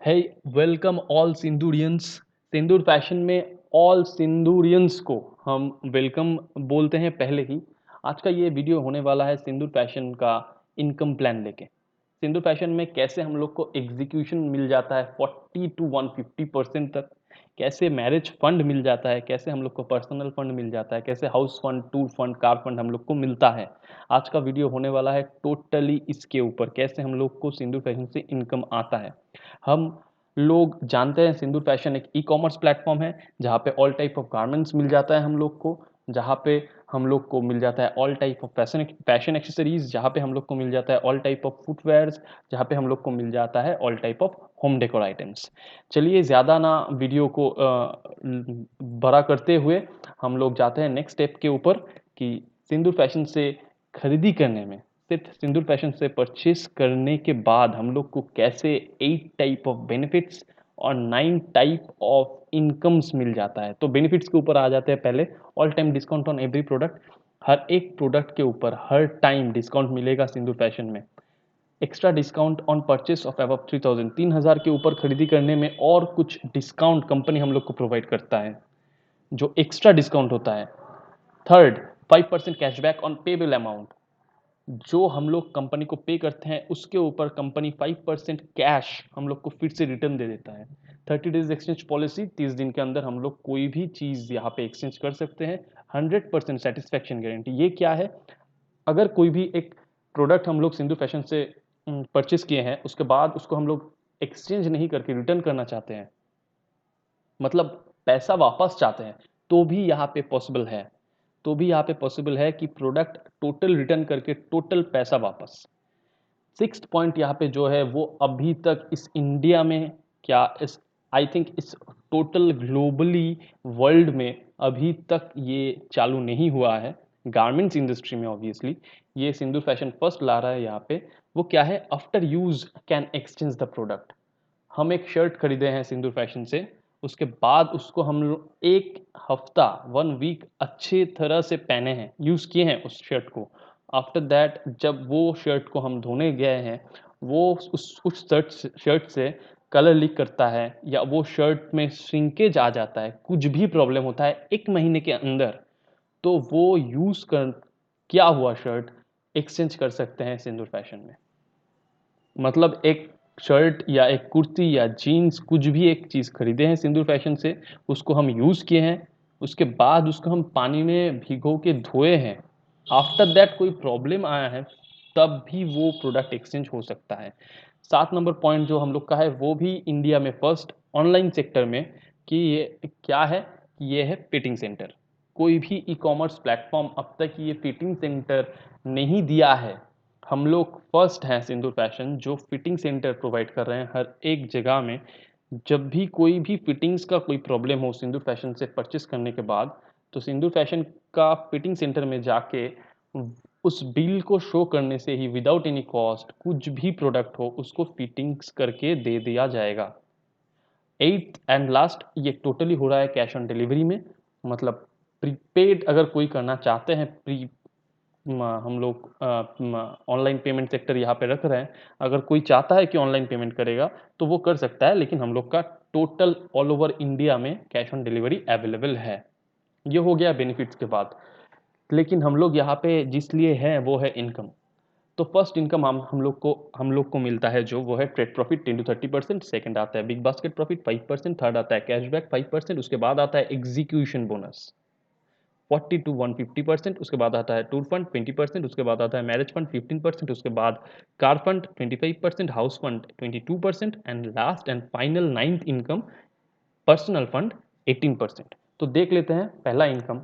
है welcome all सिंदूरियंस। सिंदूर fashion में all सिंदूरियंस को हम वेलकम बोलते हैं पहले ही। आज का ये वीडियो होने वाला है सिंदूर फैशन का इनकम प्लान लेके। सिंदूर फैशन में कैसे हम लोग को एग्जीक्यूशन मिल जाता है 40 टू 150% तक, कैसे मैरिज फंड मिल जाता है, कैसे हम लोग को पर्सनल फंड मिल जाता है, कैसे house fund, tour fund, car fund हम लोग को मिलता है। आज का वीडियो होने वाला है टोटली इसके ऊपर, कैसे हम लोग को सिंदूर फैशन से इनकम आता है। हम लोग जानते हैं सिंदूर फैशन एक ई कॉमर्स प्लेटफॉर्म है जहाँ पे ऑल टाइप ऑफ गारमेंट्स मिल जाता है हम लोग को, जहाँ पे हम लोग को मिल जाता है all type of fashion fashion accessories, जहाँ पे हम लोग को मिल जाता है ऑल टाइप ऑफ फुटवेयर्स, जहाँ पे हम लोग को मिल जाता है all type of home decor items. चलिए ज़्यादा ना वीडियो को बड़ा करते हुए हम लोग जाते हैं नेक्स्ट स्टेप के ऊपर कि सिंदूर फैशन से खरीदी करने में, सिर्फ सिंदूर फैशन से परचेस करने के बाद हम लोग को कैसे 8 टाइप ऑफ बेनिफिट्स और 9 टाइप ऑफ इनकम्स मिल जाता है। तो बेनिफिट्स के ऊपर आ जाते हैं पहले। All time discount on every product, हर एक प्रोडक्ट के ऊपर हर टाइम डिस्काउंट मिलेगा सिंदूर फैशन में। Extra discount on purchase of above 3000, 3000 के ऊपर खरीदी करने में और कुछ डिस्काउंट कंपनी हम लोग को प्रोवाइड करता है, जो एक्स्ट्रा डिस्काउंट होता है। Third, 5% cashback on payable amount. जो हम लोग कंपनी को पे करते हैं उसके ऊपर कंपनी 5% कैश हम लोग को फिर से रिटर्न दे देता है। 30 डेज एक्सचेंज पॉलिसी, 30 दिन के अंदर हम लोग कोई भी चीज़ यहाँ पे एक्सचेंज कर सकते हैं। 100% सेटिस्फैक्शन गारंटी। ये क्या है? अगर कोई भी एक प्रोडक्ट हम लोग सिंधु फैशन से परचेस किए हैं, उसके बाद उसको हम लोग एक्सचेंज नहीं करके रिटर्न करना चाहते हैं, मतलब पैसा वापस चाहते हैं, तो भी यहाँ पे पॉसिबल है। तो भी यहाँ पे पॉसिबल है कि प्रोडक्ट टोटल रिटर्न करके टोटल पैसा वापस। सिक्स्थ पॉइंट यहाँ पे जो है वो अभी तक इस इंडिया में, क्या इस, आई थिंक इस टोटल ग्लोबली वर्ल्ड में अभी तक ये चालू नहीं हुआ है, गारमेंट्स इंडस्ट्री में ऑब्वियसली। ये सिंधु फैशन फर्स्ट ला रहा है यहाँ पे। वो क्या है? After use can exchange the product. हम एक शर्ट खरीदे हैं सिंदूर फैशन से, उसके बाद उसको हम लोग एक हफ्ता, 1 वीक अच्छे तरह से पहने हैं, यूज़ किए हैं उस शर्ट को। आफ्टर दैट जब वो शर्ट को हम धोने गए हैं, वो उस शर्ट से कलर लीक करता है या वो शर्ट में श्रिंकेज आ जाता है, कुछ भी प्रॉब्लम होता है 1 महीने के अंदर, तो वो यूज़ कर किया हुआ शर्ट एक्सचेंज कर सकते हैं सिंदूर फैशन में। मतलब एक शर्ट या एक कुर्ती या जीन्स, कुछ भी एक चीज़ खरीदे हैं सिंदूर फैशन से, उसको हम यूज़ किए हैं, उसके बाद उसको हम पानी में भिगो के धोए हैं, आफ्टर दैट कोई प्रॉब्लम आया है, तब भी वो प्रोडक्ट एक्सचेंज हो सकता है। 7 नंबर पॉइंट जो हम लोग का है वो भी इंडिया में फर्स्ट ऑनलाइन सेक्टर में, कि ये क्या है? ये है फिटिंग सेंटर। कोई भी ई कॉमर्स प्लेटफॉर्म अब तक ये फिटिंग सेंटर नहीं दिया है। हम लोग फर्स्ट हैं सिंदूर फैशन जो फिटिंग सेंटर प्रोवाइड कर रहे हैं हर एक जगह में। जब भी कोई भी फिटिंग्स का कोई प्रॉब्लम हो सिंदूर फैशन से परचेस करने के बाद, तो सिंदूर फैशन का फिटिंग सेंटर में जाके उस बिल को शो करने से ही विदाउट एनी कॉस्ट कुछ भी प्रोडक्ट हो उसको फिटिंग्स करके दे दिया जाएगा। एट्थ एंड लास्ट, ये टोटली हो रहा है कैश ऑन डिलीवरी में। मतलब प्रीपेड अगर कोई करना चाहते हैं, प्री हम लोग ऑनलाइन पेमेंट सेक्टर यहाँ पे रख रहे हैं। अगर कोई चाहता है कि ऑनलाइन पेमेंट करेगा तो वो कर सकता है, लेकिन हम लोग का टोटल ऑल ओवर इंडिया में कैश ऑन डिलीवरी अवेलेबल है। ये हो गया बेनिफिट्स के बाद। लेकिन हम लोग यहाँ पे जिस लिए हैं वो है इनकम। तो फर्स्ट इनकम हम लोग को मिलता है जो वो है ट्रेड प्रॉफिट 10 to 30%। सेकंड आता है बिग बास्केट प्रॉफिट 5%। थर्ड आता है कैशबैक 5%। उसके बाद आता है एग्जीक्यूशन बोनस 40 to 150%। उसके बाद आता है टूर फंड 20%। उसके बाद आता है मैरिज फंड 15%। उसके बाद car fund 25%, house fund 22%, and last and final ninth income personal fund 18%। तो देख लेते हैं पहला इनकम,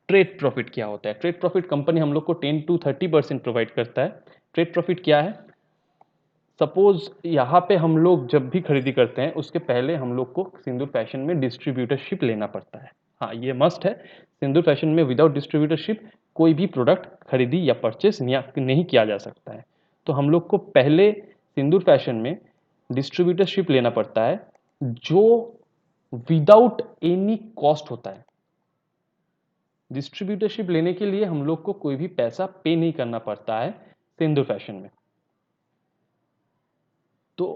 ट्रेड प्रॉफिट क्या होता है। ट्रेड प्रॉफिट कंपनी हम लोग को 10 to 30% प्रोवाइड करता है। ट्रेड प्रॉफिट क्या है? सपोज यहाँ पे हम लोग जब भी खरीदी करते हैं उसके पहले हम लोग को सिंदूर फैशन में डिस्ट्रीब्यूटरशिप लेना पड़ता है। हाँ, ये मस्ट है। सिंदूर फैशन में विदाउट डिस्ट्रीब्यूटरशिप कोई भी प्रोडक्ट खरीदी या परचेस नहीं किया जा सकता है। तो हम लोग को पहले सिंदूर फैशन में डिस्ट्रीब्यूटरशिप लेना पड़ता है, जो विदाउट एनी कॉस्ट होता है। डिस्ट्रीब्यूटरशिप लेने के लिए हम लोग को कोई भी पैसा पे नहीं करना पड़ता है सिंदूर फैशन में। तो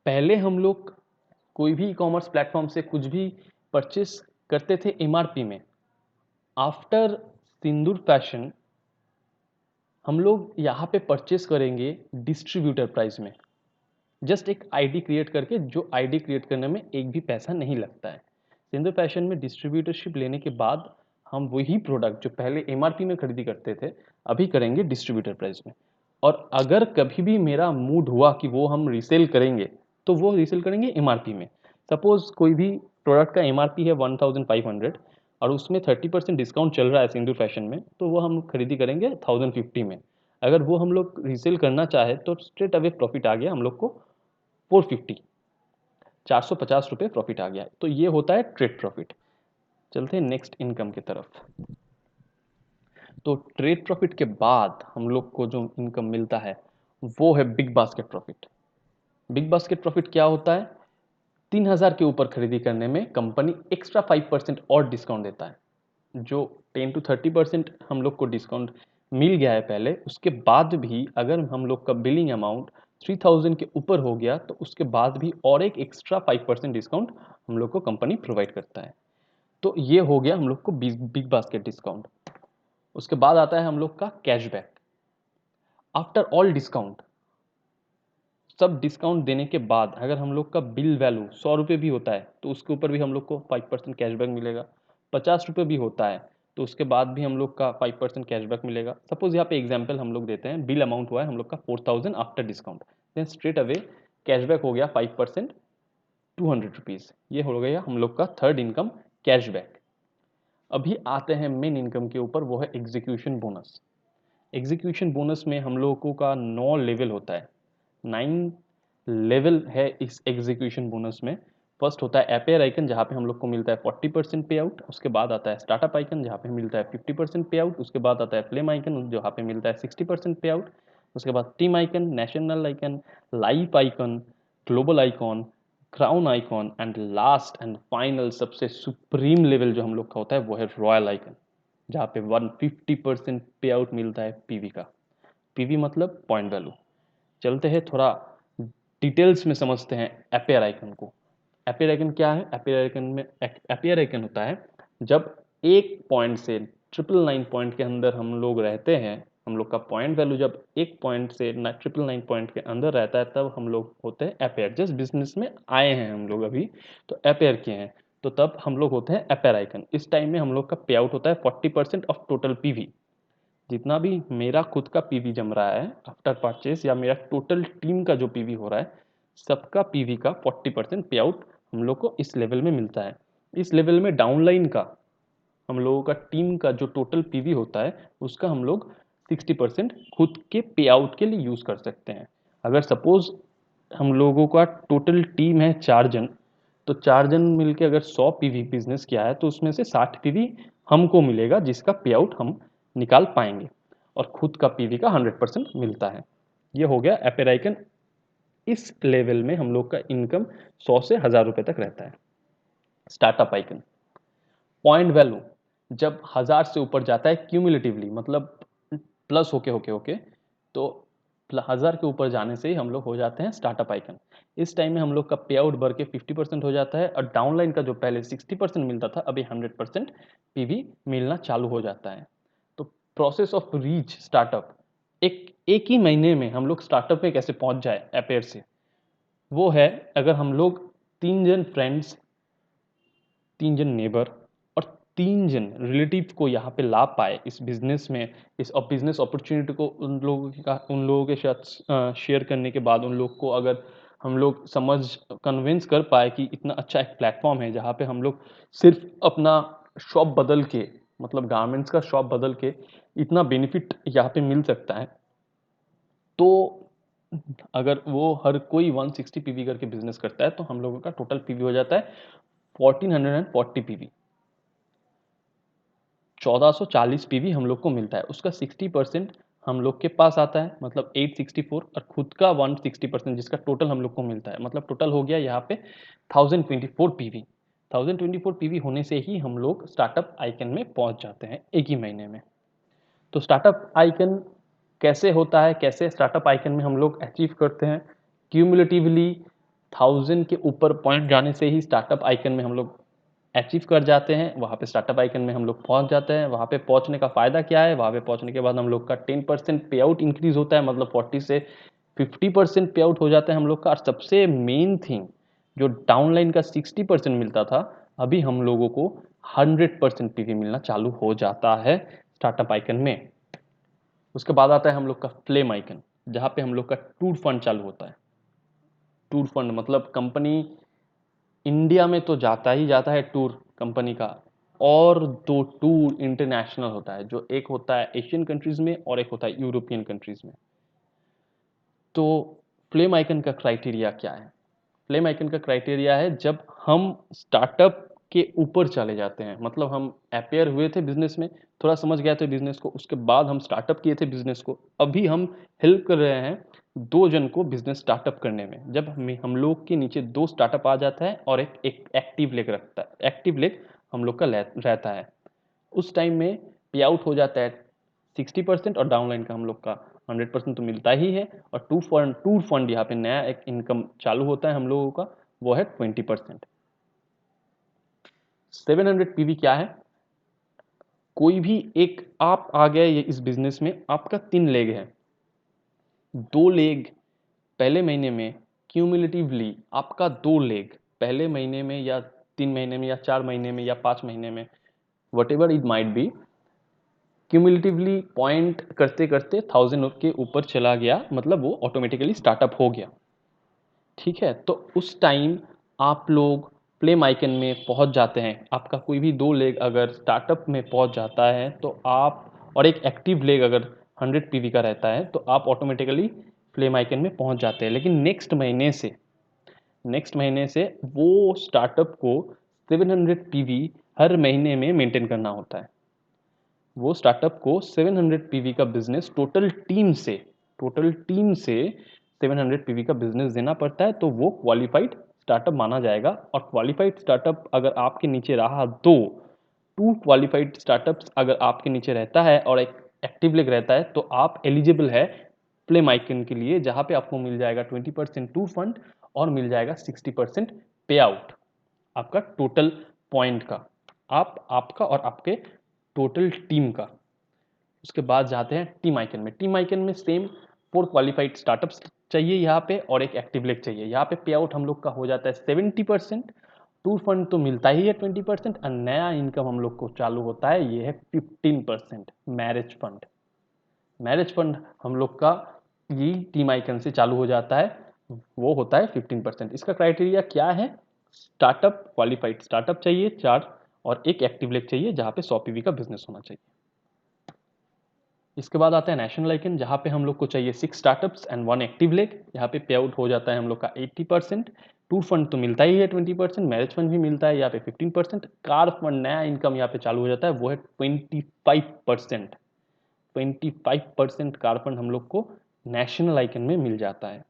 पहले हम लोग कोई भी ई-कॉमर्स प्लेटफॉर्म से कुछ भी परचेस करते थे एमआरपी में। आफ्टर सिंदूर फैशन हम लोग यहाँ पे परचेस करेंगे डिस्ट्रीब्यूटर प्राइस में। जस्ट एक आईडी क्रिएट करके, जो आईडी क्रिएट करने में एक भी पैसा नहीं लगता है। सिंदूर फैशन में डिस्ट्रीब्यूटरशिप लेने के बाद हम वही प्रोडक्ट जो पहले एमआरपी में खरीदी करते थे, अभी करेंगे डिस्ट्रीब्यूटर प्राइस में। और अगर कभी भी मेरा मूड हुआ कि वो हम रीसेल करेंगे, तो वो रीसेल करेंगे एमआरपी में। सपोज कोई भी प्रोडक्ट का एमआरपी है 1500 और उसमें 30% डिस्काउंट चल रहा है सिंदूर फैशन में, तो वो हम खरीदी करेंगे 1050 में। अगर वो हम लोग रीसेल करना चाहे तो स्ट्रेट अवे प्रॉफिट आ गया हम लोग को 450, 450 रुपये प्रॉफिट आ गया। तो ये होता है ट्रेड प्रॉफिट। चलते हैं नेक्स्ट इनकम की तरफ। तो ट्रेड प्रॉफिट के बाद हम लोग को जो इनकम मिलता है वो है big basket profit. Big basket profit क्या होता है? 3000 के ऊपर खरीदी करने में कंपनी एक्स्ट्रा 5% और डिस्काउंट देता है। जो 10 to 30% हम लोग को डिस्काउंट मिल गया है पहले, उसके बाद भी अगर हम लोग का बिलिंग अमाउंट 3000 के ऊपर हो गया तो उसके बाद भी और एक एक्स्ट्रा 5% डिस्काउंट हम लोग को कंपनी प्रोवाइड करता है। तो ये हो गया हम लोग को बिग बास्केट डिस्काउंट। उसके बाद आता है हम लोग का कैशबैक। आफ्टर ऑल डिस्काउंट, सब डिस्काउंट देने के बाद अगर हम लोग का बिल वैल्यू 100 रुपये भी होता है तो उसके ऊपर भी हम लोग को 5% कैशबैक मिलेगा। 50 रुपये भी होता है तो उसके बाद भी हम लोग का 5% कैशबैक मिलेगा। सपोज यहाँ पे एग्जाम्पल हम लोग देते हैं, बिल अमाउंट हुआ है हम लोग का 4000 after discount, then straight away cashback हो गया 5%, 200 रुपीज़। ये हो गया हम लोग का थर्ड इनकम, कैशबैक। अभी आते हैं मेन इनकम के ऊपर, वो है एग्जीक्यूशन बोनस। एग्जीक्यूशन बोनस में हम लोगों का 9 लेवल होता है, 9 लेवल है इस एग्जीक्यूशन बोनस में। फर्स्ट होता है अपेयर आइकन, जहाँ पे हम लोग को मिलता है 40% पे आउट। उसके बाद आता है स्टार्टअप आइकन, जहाँ पे मिलता है 50% पे आउट। उसके बाद आता है फ्लेम आइकन, जहाँ पे मिलता है 60% पे आउट। उसके बाद team icon, national icon, life icon, global icon, crown icon and last and final सबसे सुप्रीम लेवल जो हम लोग का होता है वो है रॉयल आइकन, जहाँ पे 150% पे आउट मिलता है पीवी का। पीवी मतलब पॉइंट वैल्यू। चलते हैं थोड़ा डिटेल्स में समझते हैं अपेयर आइकन को। अपेयर आइकन क्या है? अपेयर आइकन में अपेयर आइकन होता है जब एक पॉइंट से 999 पॉइंट के अंदर हम लोग रहते हैं, हम लोग का पॉइंट वैल्यू जब एक पॉइंट से 999 पॉइंट के अंदर रहता है तब हम लोग होते हैं अपेयर। जस्ट बिजनेस में आए हैं हम लोग अभी, तो अपेयर किए हैं, तो तब हम लोग होते हैं अपेयर आइकन। इस टाइम में हम लोग का पे आउट होता है 40% ऑफ टोटल पीवी। जितना भी मेरा खुद का पीवी जम रहा है आफ्टर परचेस, या मेरा टोटल टीम का जो पीवी हो रहा है, सबका पीवी का 40% पे आउट हम लोग को इस लेवल में मिलता है। इस लेवल में डाउनलाइन का, हम लोगों का टीम का जो टोटल पीवी होता है उसका हम लोग 60% खुद के पे आउट के लिए यूज़ कर सकते हैं। अगर सपोज हम लोगों का टोटल टीम है 4 जन, तो 4 जन मिलके अगर 100 पीवी बिजनेस किया है तो उसमें से 60 पीवी हमको मिलेगा, जिसका पे आउट हम निकाल पाएंगे और खुद का पीवी का 100% मिलता है। ये हो गया अपेयर आइकन। इस लेवल में हम लोग का इनकम 100 से 1000 रुपए तक रहता है। स्टार्टअप आइकन, पॉइंट वैल्यू जब 1000 से ऊपर जाता है क्यूमुलेटिवली, मतलब प्लस होके होके होके, तो 1000 के ऊपर जाने से ही हम लोग हो जाते हैं स्टार्टअप आइकन। इस टाइम में हम लोग का पे आउट बढ़ के 50% हो जाता है और डाउनलाइन का जो पहले 60% मिलता था अभी 100% पीवी मिलना चालू हो जाता है। तो प्रोसेस ऑफ रीच स्टार्टअप, एक ही महीने में हम लोग स्टार्टअप में कैसे पहुंच जाए अपेयर से, वो है अगर हम लोग 3 जन फ्रेंड्स, 3 जन नेबर और 3 जन रिलेटिव को यहाँ पे ला पाए इस बिजनेस में, इस बिजनेस अपॉर्चुनिटी को उन लोगों के साथ शेयर करने के बाद, उन लोग को अगर हम लोग समझ कन्विंस कर पाए कि इतना अच्छा एक प्लेटफॉर्म है जहाँ पे हम लोग सिर्फ अपना शॉप बदल के, मतलब गारमेंट्स का शॉप बदल के इतना बेनिफिट यहाँ पे मिल सकता है, तो अगर वो हर कोई 160 पीवी करके बिजनेस करता है तो हम लोगों का टोटल पीवी हो जाता है 1440 पीवी। 1440 पीवी हम लोग को मिलता है, उसका 60% हम लोग के पास आता है, मतलब 864, और खुद का 160% जिसका टोटल हम लोग को मिलता है, मतलब टोटल हो गया यहाँ पे 1024 पीवी। 1024 पीवी होने से ही हम लोग स्टार्टअप आइकन में पहुंच जाते हैं एक ही महीने में। तो स्टार्टअप आइकन कैसे होता है, कैसे स्टार्टअप आइकन में हम लोग अचीव करते हैं? क्यूमुलेटिवली 1000 के ऊपर पॉइंट जाने से ही स्टार्टअप आइकन में हम लोग अचीव कर जाते हैं, वहाँ पे स्टार्टअप आइकन में हम लोग पहुँच जाते हैं। वहाँ पे पहुँचने का फ़ायदा क्या है, वहाँ पे पहुँचने के बाद हम लोग का 10% पे आउट इंक्रीज़ होता है, मतलब 40 से 50% पे आउट हो जाता है हम लोग का। और सबसे मेन थिंग, जो डाउनलाइन का 60% मिलता था, अभी हम लोगों को 100% पीवी मिलना चालू हो जाता है स्टार्टअप आइकन में। उसके बाद आता है हम लोग का फ्लेम आइकन, जहाँ पे हम लोग का टूर फंड चालू होता है। टूर फंड मतलब कंपनी इंडिया में तो जाता ही जाता है टूर कंपनी का, और दो टूर इंटरनेशनल होता है, जो एक होता है एशियन कंट्रीज में और एक होता है यूरोपियन कंट्रीज में। तो फ्लेम आइकन का क्राइटेरिया क्या है? फ्लेम आइकन का क्राइटेरिया है जब हम स्टार्टअप के ऊपर चले जाते हैं, मतलब हम अपेयर हुए थे बिजनेस में, थोड़ा समझ गए थे बिजनेस को, उसके बाद हम स्टार्टअप किए थे बिजनेस को, अभी हम हेल्प कर रहे हैं दो जन को बिजनेस स्टार्टअप करने में। जब हम लोग के नीचे दो स्टार्टअप आ जाता है और एक एक्टिव लेग रखता है, एक्टिव लेग हम लोग का रहता है, उस टाइम में पे आउट हो जाता है 60% और डाउनलाइन का हम लोग का 100% तो मिलता ही है। और टूर फंड यहाँ पे नया एक इनकम चालू होता है हम लोगों का, वो है 20%। 700 पीवी क्या है? कोई भी एक आप आ गए ये इस बिजनेस में, आपका 3 लेग है, 2 लेग पहले महीने में, क्यूमुलेटिवली आपका 2 लेग पहले महीने में या 3 महीने में या 4 महीने में या 5 महीने में, what ever it might be, cumulatively point करते करते 1000 के ऊपर चला गया, मतलब वो ऑटोमेटिकली स्टार्टअप हो गया। ठीक है, तो उस टाइम आप लोग फ्लेम आइकन में पहुंच जाते हैं। आपका कोई भी 2 लेग अगर स्टार्टअप में पहुंच जाता है तो आप, और एक एक्टिव लेग अगर 100 पीवी का रहता है, तो आप ऑटोमेटिकली फ्लेम आइकन में पहुंच जाते हैं। लेकिन नेक्स्ट महीने से वो स्टार्टअप को 700 पीवी हर महीने में मेंटेन करना होता है। वो स्टार्टअप को 700 पीवी का बिजनेस टोटल टीम से 700 पीवी का बिजनेस देना पड़ता है, तो वो क्वालिफाइड स्टार्टअप माना जाएगा। और क्वालिफाइड स्टार्टअप अगर आपके नीचे रहा, 2 क्वालिफाइड स्टार्टअप्स अगर आपके नीचे रहता है और एक एक्टिव लेग रहता है, तो आप एलिजिबल है फ्लेम आइकन के लिए, जहां पे आपको मिल जाएगा 20% टू फंड और मिल जाएगा 60% पे आउट आपका टोटल पॉइंट का, आपका और आपके टोटल टीम का। उसके बाद जाते हैं टीम आइकन में। टीम आइकन में सेम 4 क्वालिफाइड स्टार्टअप्स चाहिए यहाँ पे और एक एक्टिव लेग चाहिए। यहाँ पे पे आउट हम लोग का हो जाता है 70%, टू फंड तो मिलता ही है 20%, और नया इनकम हम लोग को चालू होता है, ये है 15% मैरिज फंड। मैरिज फंड हम लोग का ये टीम आइकन से चालू हो जाता है, वो होता है 15%। इसका क्राइटेरिया क्या है? स्टार्टअप, क्वालिफाइड स्टार्टअप चाहिए 4, और एक एक्टिव लेग चाहिए जहाँ पे 100 पीवी का बिजनेस होना चाहिए। इसके बाद आता है नेशनल आइकन, जहाँ पे हम लोग को चाहिए 6 स्टार्टअप्स एंड 1 एक्टिव लेग। यहाँ पे पे आउट हो जाता है हम लोग का 80%, टूर फंड तो मिलता ही है 20%, मैरिज फंड भी मिलता है यहाँ पे 15%, कार फंड नया इनकम यहाँ पे चालू हो जाता है, वो है 25%। 25% कार फंड हम लोग को नेशनल आइकन में मिल जाता है।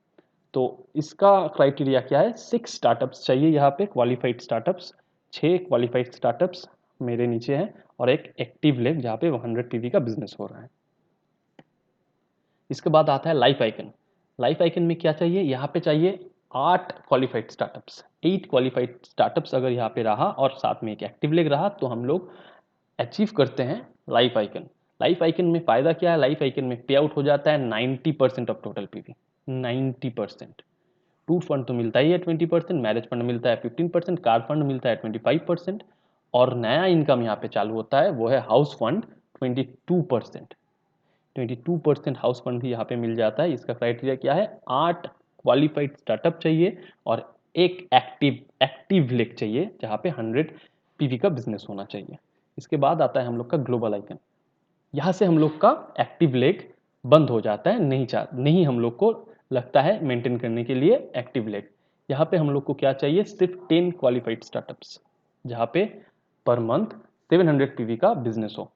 तो इसका क्राइटेरिया क्या है? 6 स्टार्टअप्स चाहिए यहाँ पे, क्वालिफाइड स्टार्टअप्स, 6 क्वालिफाइड स्टार्टअप्स मेरे नीचे हैं और एक एक्टिव लेग जहाँ पे 100 पीवी का बिजनेस हो रहा है। इसके बाद आता है लाइफ आइकन। लाइफ आइकन में क्या चाहिए? यहाँ पे चाहिए 8 क्वालिफाइड स्टार्टअप्स, 8 क्वालिफाइड स्टार्टअप्स अगर यहाँ पे रहा और साथ में एक एक्टिव लेग रहा, तो हम लोग अचीव करते हैं लाइफ आइकन। लाइफ आइकन में फायदा क्या है? लाइफ आइकन में पे आउट हो जाता है 90% of total PV, 90%। Tour fund तो मिलता ही है 20%, मैरिज फंड मिलता है 15%, कार फंड मिलता है 25%, और नया इनकम यहाँ पे चालू होता है, वो है हाउस फंड 22%। 22% हाउस फंड भी यहाँ पे मिल जाता है। इसका क्राइटेरिया क्या है? 8 क्वालिफाइड स्टार्टअप चाहिए और एक एक्टिव लेग चाहिए जहाँ पे 100 पीवी का बिजनेस होना चाहिए। इसके बाद आता है हम लोग का ग्लोबल आइकन। यहाँ से हम लोग का एक्टिव लेग बंद हो जाता है, नहीं हम लोग को लगता है मेंटेन करने के लिए एक्टिव लेग। यहाँ पे हम लोग को क्या चाहिए? सिर्फ 10 क्वालिफाइड स्टार्टअप्स, जहाँ पे पर मंथ 700 पीवी का बिजनेस हो।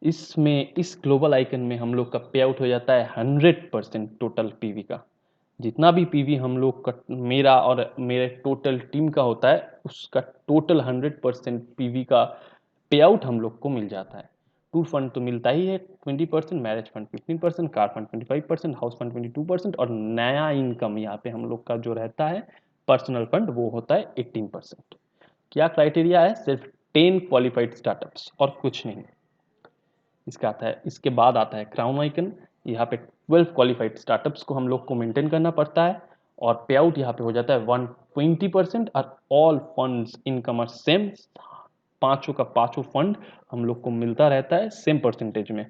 इसमें इस ग्लोबल आइकन में हम लोग का पे आउट हो जाता है 100% टोटल पीवी का। जितना भी पीवी हम लोग का, मेरा और मेरे टोटल टीम का होता है, उसका टोटल 100% पीवी का पे आउट हम लोग को मिल जाता है। टूर फंड तो मिलता ही है 20%, marriage fund 15%, car fund 25%, house fund 22%, और नया इनकम यहाँ पे हम लोग का जो रहता है पर्सनल फंड वो होता है 18%। क्या क्राइटेरिया है? सिर्फ 10 क्वालिफाइड स्टार्टअप्स और कुछ नहीं। इसके बाद आता है क्राउन आइकन। यहाँ पे 12 क्वालिफाइड स्टार्टअप्स को हम लोग को मेंटेन करना पड़ता है और पे आउट यहाँ पे हो जाता है 120% और all funds income are same. पांचों का पांचों फंड हम लोग को मिलता रहता है सेम परसेंटेज में।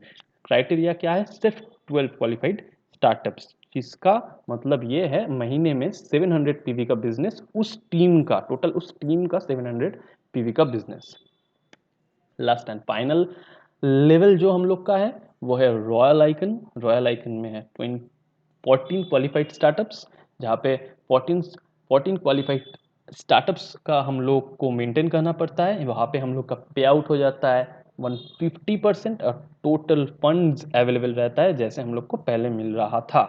क्राइटेरिया क्या है? सिर्फ 12 क्वालिफाइड स्टार्टअप्स, जिसका मतलब ये है महीने में 700 पीवी का बिजनेस, उस टीम का टोटल, उस टीम का 700 पीवी का business. Last and final level जो हम लोग का है वो है रॉयल आइकन। रॉयल आइकन में है 14 क्वालिफाइड स्टार्टअप्स, जहाँ पे 14 क्वालिफाइड स्टार्टअप्स का हम लोग को मेंटेन करना पड़ता है। वहाँ पे हम लोग का पे आउट हो जाता है 150% और टोटल फंड्स अवेलेबल रहता है जैसे हम लोग को पहले मिल रहा था।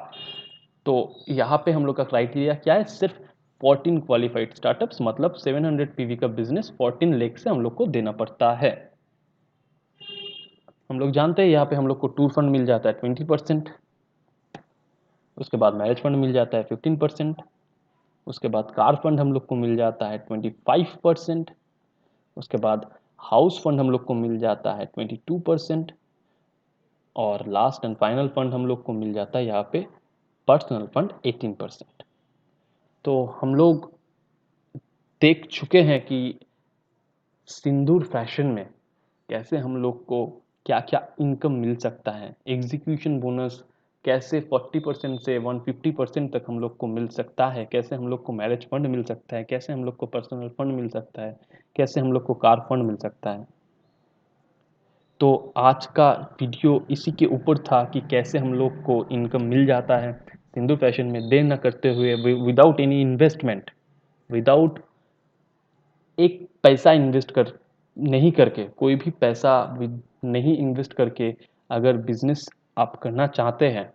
तो यहाँ पे हम लोग का क्राइटेरिया क्या है? सिर्फ 14 क्वालिफाइड स्टार्टअप्स, मतलब 700 पीवी का बिजनेस 14 लाख से हम लोग को देना पड़ता है। हम लोग जानते हैं यहाँ पे हम लोग को टूर फंड मिल जाता है 20%, उसके बाद मैरिज फंड मिल जाता है 15%, उसके बाद कार फंड हम लोग को मिल जाता है 25%, उसके बाद हाउस फंड हम लोग को मिल जाता है 22% और लास्ट एंड फाइनल फंड हम लोग को मिल जाता है यहाँ पे पर्सनल फंड 18%। तो हम लोग देख चुके हैं कि सिंदूर फैशन में कैसे हम लोग को क्या क्या इनकम मिल सकता है। एग्जीक्यूशन बोनस कैसे 40% से 150% तक हम लोग को मिल सकता है, कैसे हम लोग को मैरिज फंड मिल सकता है, कैसे हम लोग को पर्सनल फंड मिल सकता है, कैसे हम लोग को कार फंड मिल सकता है। तो आज का वीडियो इसी के ऊपर था कि कैसे हम लोग को इनकम मिल जाता है सिंधु फैशन में, देर न करते हुए, विदाउट एनी इन्वेस्टमेंट, विदाउट एक पैसा इन्वेस्ट कर नहीं करके, कोई भी पैसा नहीं इन्वेस्ट करके अगर बिजनेस आप करना चाहते हैं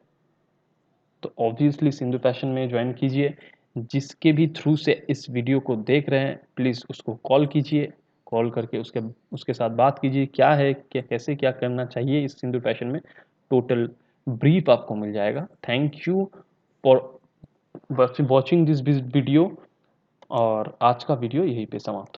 तो ऑब्वियसली सिंधु फैशन में ज्वाइन कीजिए। जिसके भी थ्रू से इस वीडियो को देख रहे हैं प्लीज़ उसको कॉल कीजिए, कॉल करके उसके उसके साथ बात कीजिए क्या है, क्या कैसे क्या करना चाहिए इस सिंधु फैशन में, टोटल ब्रीफ आपको मिल जाएगा। Thank you for watching this video और आज का वीडियो यहीं पे समाप्त।